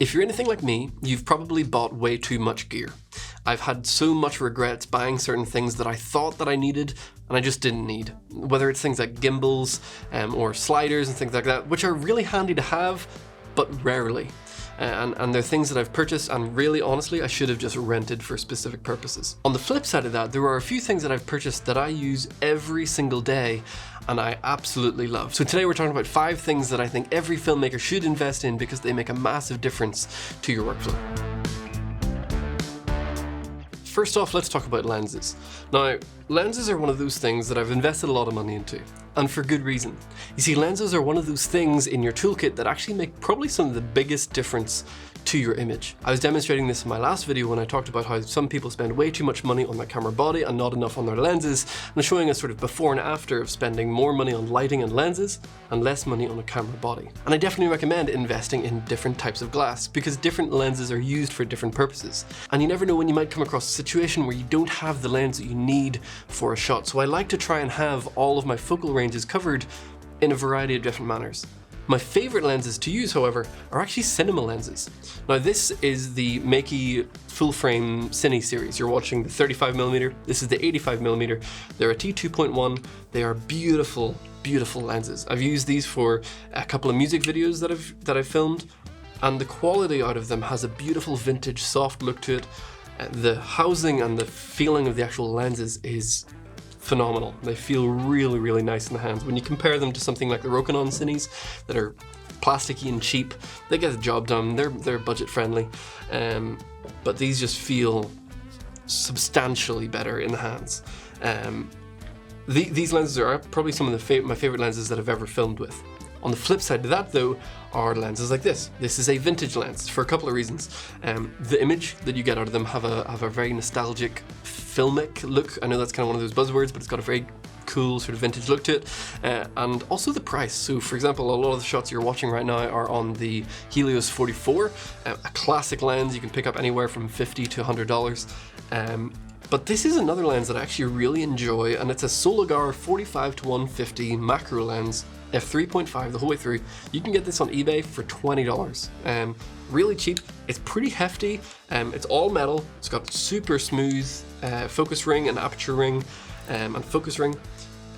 If you're anything like me, you've probably bought way too much gear. I've had so much regrets buying certain things that I thought that I needed and I just didn't need. Whether it's things like gimbals or sliders and things like that, which are really handy to have, but rarely. And they're things that I've purchased and really honestly I should have just rented for specific purposes. On the flip side of that, there are a few things that I've purchased that I use every single day and I absolutely love. So today we're talking about 5 things that I think every filmmaker should invest in because they make a massive difference to your workflow. First off, let's talk about lenses. Now, lenses are one of those things that I've invested a lot of money into, and for good reason. You see, lenses are one of those things in your toolkit that actually make probably some of the biggest difference to your image. I was demonstrating this in my last video when I talked about how some people spend way too much money on their camera body and not enough on their lenses, and showing a sort of before and after of spending more money on lighting and lenses and less money on a camera body. And I definitely recommend investing in different types of glass because different lenses are used for different purposes. And you never know when you might come across a situation where you don't have the lens that you need for a shot. So I like to try and have all of my focal ranges covered in a variety of different manners. My favorite lenses to use, however, are actually cinema lenses. Now this is the Makey full frame Cine series. You're watching the 35mm, this is the 85mm. They're a T2.1, they are beautiful, beautiful lenses. I've used these for a couple of music videos that I've filmed, and the quality out of them has a beautiful vintage soft look to it. The housing and the feeling of the actual lenses is phenomenal. They feel really, really nice in the hands. When you compare them to something like the Rokinon Cines that are plasticky and cheap, they get the job done. They're budget friendly, but these just feel substantially better in the hands. These lenses are probably some of my favorite lenses that I've ever filmed with. On the flip side of that though, are lenses like this. This is a vintage lens for a couple of reasons. The image that you get out of them have a very nostalgic, filmic look. I know that's kind of one of those buzzwords, but it's got a very cool sort of vintage look to it. And also the price. So for example, a lot of the shots you're watching right now are on the Helios 44, a classic lens you can pick up anywhere from $50 to $100. But this is another lens that I actually really enjoy, and it's a Sologar 45 to 150 macro lens, f3.5 the whole way through. You can get this on eBay for $20. Really cheap. It's pretty hefty. It's all metal. It's got super smooth focus ring and aperture ring and focus ring.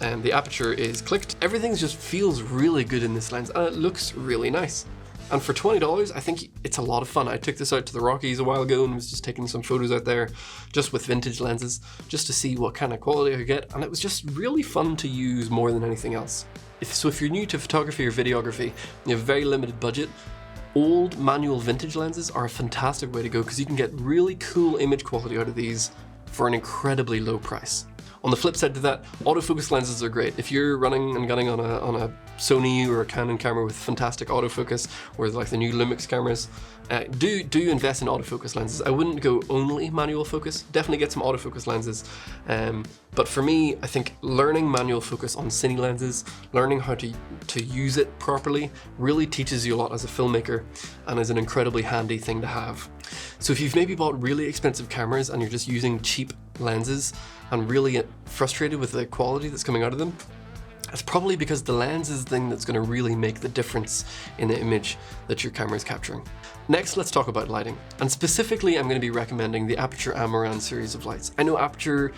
The aperture is clicked. Everything just feels really good in this lens, and it looks really nice. And for $20, I think it's a lot of fun. I took this out to the Rockies a while ago and was just taking some photos out there just with vintage lenses, just to see what kind of quality I could get, and it was just really fun to use more than anything else. So if you're new to photography or videography, you have a very limited budget, old manual vintage lenses are a fantastic way to go because you can get really cool image quality out of these for an incredibly low price. On the flip side to that, autofocus lenses are great. If you're running and gunning on a Sony or a Canon camera with fantastic autofocus, or like the new Lumix cameras, do invest in autofocus lenses. I wouldn't go only manual focus, definitely get some autofocus lenses. But for me, I think learning manual focus on Cine lenses, learning how to use it properly, really teaches you a lot as a filmmaker and is an incredibly handy thing to have. So if you've maybe bought really expensive cameras and you're just using cheap lenses and really frustrated with the quality that's coming out of them, it's probably because the lens is the thing that's going to really make the difference in the image that your camera is capturing. Next, let's talk about lighting. And specifically, I'm going to be recommending the Aputure Amaran series of lights. I know Aputure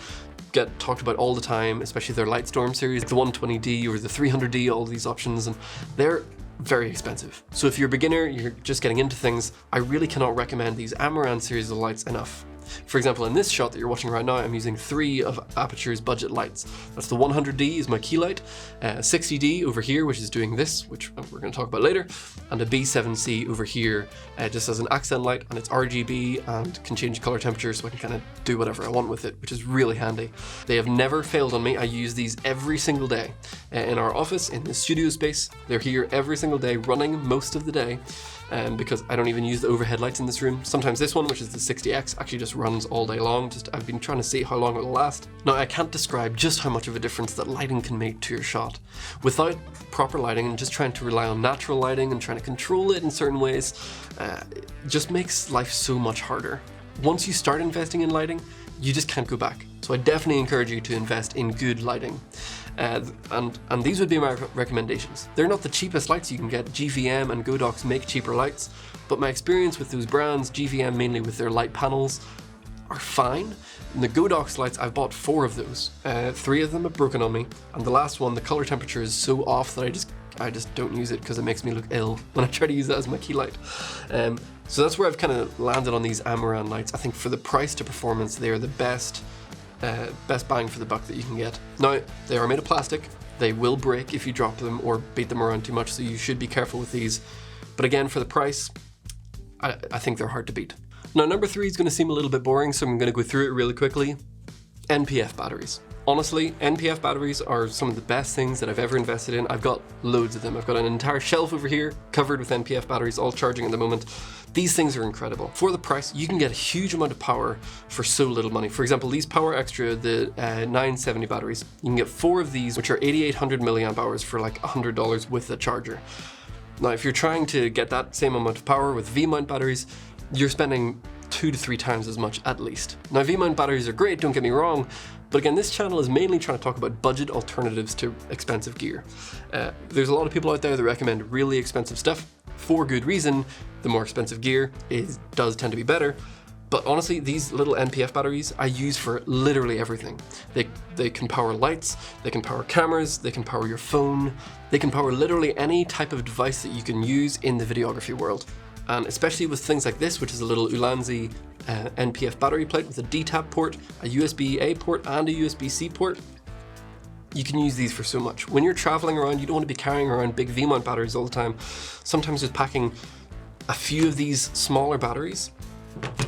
get talked about all the time, especially their Lightstorm series, the 120D or the 300D, all these options, and they're very expensive. So if you're a beginner, you're just getting into things, I really cannot recommend these Amaran series of lights enough. For example, in this shot that you're watching right now, I'm using 3 of Aputure's budget lights. That's the 100D is my key light, 60D over here, which is doing this, which we're going to talk about later, and a B7C over here, just as an accent light, and it's RGB and can change color temperature, so I can kind of do whatever I want with it, which is really handy. They have never failed on me. I use these every single day in our office, in the studio space. They're here every single day, running most of the day. Because I don't even use the overhead lights in this room. Sometimes this one, which is the 60X, actually just runs all day long. I've been trying to see how long it'll last. Now, I can't describe just how much of a difference that lighting can make to your shot. Without proper lighting and just trying to rely on natural lighting and trying to control it in certain ways, just makes life so much harder. Once you start investing in lighting, you just can't go back. So I definitely encourage you to invest in good lighting. And these would be my recommendations. They're not the cheapest lights you can get. GVM and Godox make cheaper lights, but my experience with those brands, GVM mainly with their light panels, are fine. And the Godox lights, I've bought 4 of those. 3 of them have broken on me, and the last one, the color temperature is so off that I just don't use it because it makes me look ill when I try to use that as my key light. So that's where I've kind of landed on these Amaran lights. I think for the price to performance, they are the best bang for the buck that you can get. Now, they are made of plastic. They will break if you drop them or beat them around too much, so you should be careful with these. But again, for the price, I think they're hard to beat. Now, number 3 is going to seem a little bit boring, so I'm going to go through it really quickly. NPF batteries. Honestly, NPF batteries are some of the best things that I've ever invested in. I've got loads of them. I've got an entire shelf over here covered with NPF batteries, all charging at the moment. These things are incredible. For the price, you can get a huge amount of power for so little money. For example, these Power Extra, the 970 batteries, you can get 4 of these, which are 8,800 milliamp hours for like $100 with a charger. Now, if you're trying to get that same amount of power with V-mount batteries, you're spending 2 to 3 times as much at least. Now, V-mount batteries are great, don't get me wrong, but again, this channel is mainly trying to talk about budget alternatives to expensive gear. There's a lot of people out there that recommend really expensive stuff for good reason. The more expensive gear does tend to be better. But honestly, these little NPF batteries I use for literally everything. They can power lights, they can power cameras, they can power your phone, they can power literally any type of device that you can use in the videography world. And especially with things like this, which is a little Ulanzi NPF battery plate with a D-tap port, a USB-A port, and a USB-C port, you can use these for so much. When you're traveling around, you don't want to be carrying around big V-mount batteries all the time. Sometimes just packing a few of these smaller batteries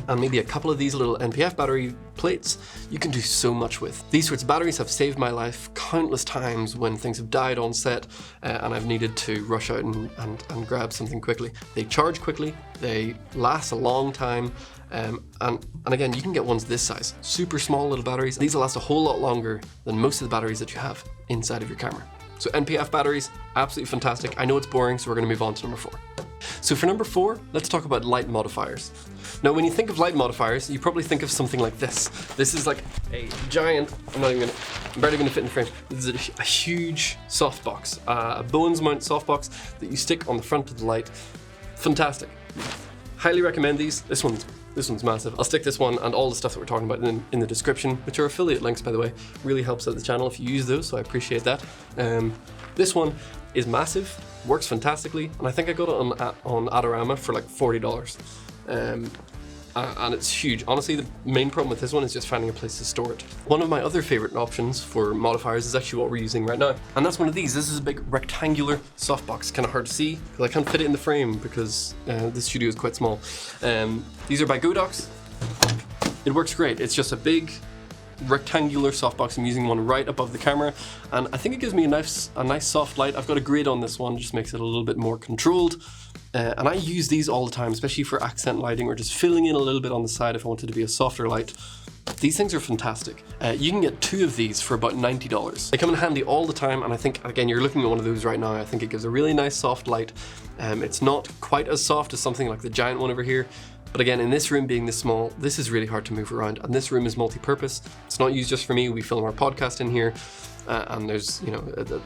and maybe a couple of these little NPF battery plates, you can do so much with. These sorts of batteries have saved my life countless times when things have died on set and I've needed to rush out and grab something quickly. They charge quickly, they last a long time, and again, you can get ones this size. Super small little batteries. These will last a whole lot longer than most of the batteries that you have inside of your camera. So NPF batteries, absolutely fantastic. I know it's boring, so we're going to move on to number 4. So for number 4, let's talk about light modifiers. Now, when you think of light modifiers, you probably think of something like this. This is like a giant, I'm barely gonna fit in the frame. This is a huge softbox, a Bowens mount softbox that you stick on the front of the light. Fantastic. Highly recommend these. This one's massive. I'll stick this one and all the stuff that we're talking about in the description, which are affiliate links, by the way. Really helps out the channel if you use those, so I appreciate that. This one is massive, works fantastically, and I think I got it on Adorama for like $40. And it's huge. Honestly, the main problem with this one is just finding a place to store it. One of my other favorite options for modifiers is actually what we're using right now. And that's one of these. This is a big rectangular softbox, kind of hard to see because I can't fit it in the frame because this studio is quite small. These are by Godox. It works great. It's just a big rectangular softbox. I'm using one right above the camera, and I think it gives me a nice soft light. I've got a grid on this one, just makes it a little bit more controlled. And I use these all the time, especially for accent lighting or just filling in a little bit on the side if I wanted to be a softer light. These things are fantastic. You can get 2 of these for about $90. They come in handy all the time, and I think, again, you're looking at one of those right now. I think it gives a really nice soft light. It's not quite as soft as something like the giant one over here, but again, in this room being this small, this is really hard to move around, and this room is multi-purpose. It's not used just for me. We film our podcast in here, and there's,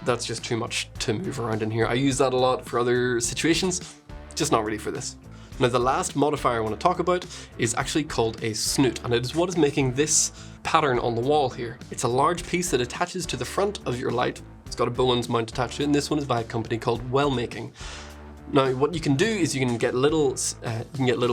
that's just too much to move around in here. I use that a lot for other situations, just not really for this. Now, the last modifier I want to talk about is actually called a snoot, and it is what is making this pattern on the wall here. It's a large piece that attaches to the front of your light. It's got a Bowens mount attached to it, and this one is by a company called Wellmaking. Now, what you can do is you can get little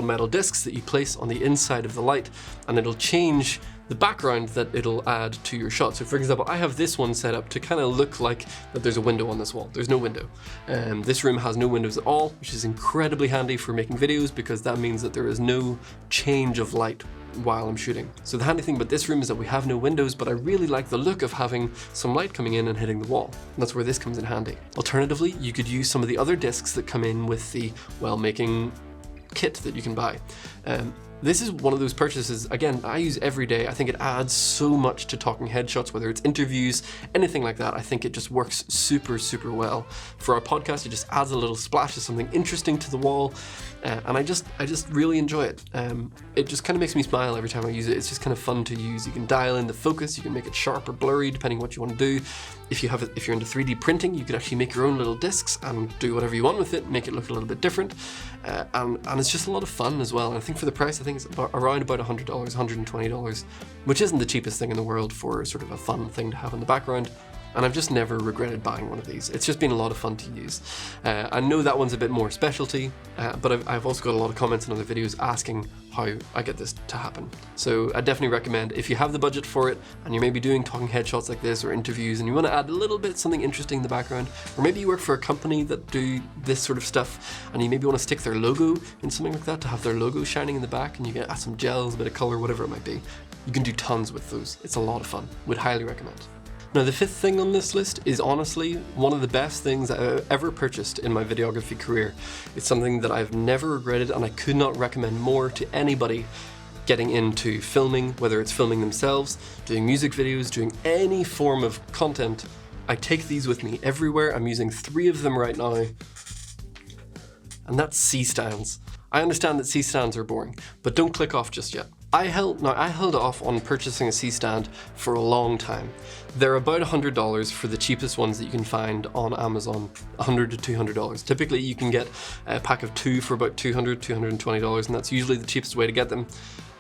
metal discs that you place on the inside of the light, and it'll change the background that it'll add to your shot. So for example, I have this one set up to kind of look like that there's a window on this wall. There's no window. This room has no windows at all, which is incredibly handy for making videos because that means that there is no change of light while I'm shooting. So the handy thing about this room is that we have no windows, but I really like the look of having some light coming in and hitting the wall. And that's where this comes in handy. Alternatively, you could use some of the other discs that come in with the Wellmaking kit that you can buy. This is one of those purchases, again, I use every day. I think it adds so much to talking headshots, whether it's interviews, anything like that. I think it just works super, super well. For our podcast, it just adds a little splash of something interesting to the wall. And I just really enjoy it. It just kind of makes me smile every time I use it. It's just kind of fun to use. You can dial in the focus, you can make it sharp or blurry, depending on what you want to do. If you're into 3D printing, you could actually make your own little discs and do whatever you want with it, make it look a little bit different. And it's just a lot of fun as well. And I think for the price, I think it's around about $100, $120, which isn't the cheapest thing in the world for sort of a fun thing to have in the background. And I've just never regretted buying one of these. It's just been a lot of fun to use. I know that one's a bit more specialty, but I've also got a lot of comments in other videos asking how I get this to happen. So I definitely recommend, if you have the budget for it and you're maybe doing talking headshots like this or interviews and you want to add a little bit something interesting in the background, or maybe you work for a company that do this sort of stuff and you maybe want to stick their logo in something like that to have their logo shining in the back, and you get some gels, a bit of color, whatever it might be. You can do tons with those. It's a lot of fun. Would highly recommend. Now, the fifth thing on this list is honestly one of the best things I've ever purchased in my videography career. It's something that I've never regretted, and I could not recommend more to anybody getting into filming, whether it's filming themselves, doing music videos, doing any form of content. I take these with me everywhere. I'm using 3 of them right now, and that's C-stands. I understand that C-stands are boring, but don't click off just yet. I held off on purchasing a C-stand for a long time. They're about $100 for the cheapest ones that you can find on Amazon, $100 to $200. Typically you can get a pack of 2 for about $200, $220, and that's usually the cheapest way to get them.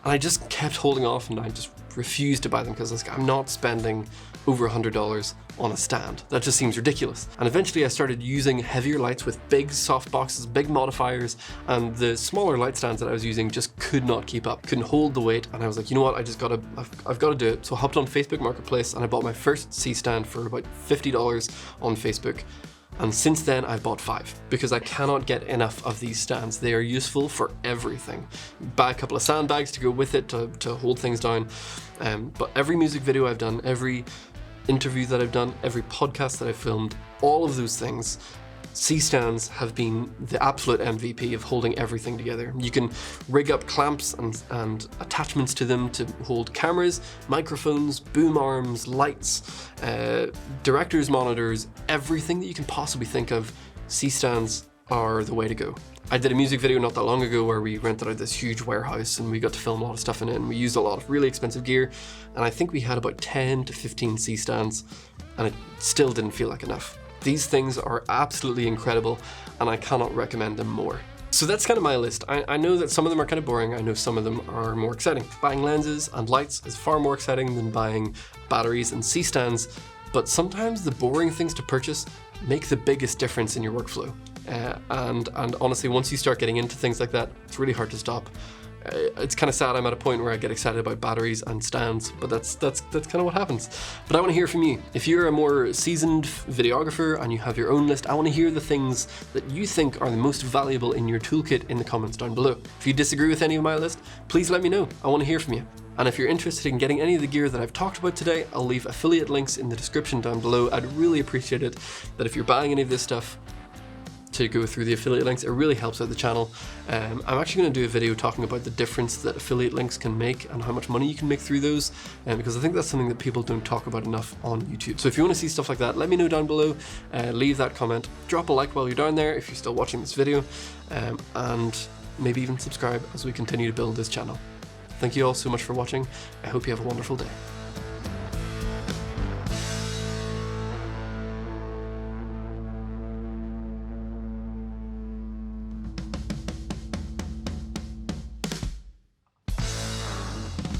And I just kept holding off, and I just refused to buy them because I'm not spending over $100 on a stand. That just seems ridiculous. And eventually I started using heavier lights with big soft boxes, big modifiers, and the smaller light stands that I was using just could not keep up, couldn't hold the weight. And I was like, you know what, I've got to do it. So I hopped on Facebook Marketplace and I bought my first C-stand for about $50 on Facebook. And since then I've bought 5 because I cannot get enough of these stands. They are useful for everything. Buy a couple of sandbags to go with it to hold things down. But every music video I've done, every interview that I've done, every podcast that I've filmed, all of those things, C-stands have been the absolute MVP of holding everything together. You can rig up clamps and attachments to them to hold cameras, microphones, boom arms, lights, director's monitors, everything that you can possibly think of. C-stands are the way to go. I did a music video not that long ago where we rented out this huge warehouse and we got to film a lot of stuff in it, and we used a lot of really expensive gear, and I think we had about 10 to 15 C-stands, and it still didn't feel like enough. These things are absolutely incredible, and I cannot recommend them more. So that's kind of my list. I know that some of them are kind of boring. I know some of them are more exciting. Buying lenses and lights is far more exciting than buying batteries and C-stands, but sometimes the boring things to purchase make the biggest difference in your workflow. And honestly, once you start getting into things like that, it's really hard to stop. It's kind of sad I'm at a point where I get excited about batteries and stands, but that's kind of what happens. But I want to hear from you. If you're a more seasoned videographer and you have your own list, I want to hear the things that you think are the most valuable in your toolkit in the comments down below. If you disagree with any of my list, please let me know. I want to hear from you. And if you're interested in getting any of the gear that I've talked about today, I'll leave affiliate links in the description down below. I'd really appreciate it that if you're buying any of this stuff, to go through the affiliate links. It really helps out the channel. I'm actually going to do a video talking about the difference that affiliate links can make and how much money you can make through those, because I think that's something that people don't talk about enough on YouTube. So if you want to see stuff like that, let me know down below. Leave that comment, drop a like while you're down there if you're still watching this video, and maybe even subscribe as we continue to build this channel. Thank you all so much for watching. I hope you have a wonderful day.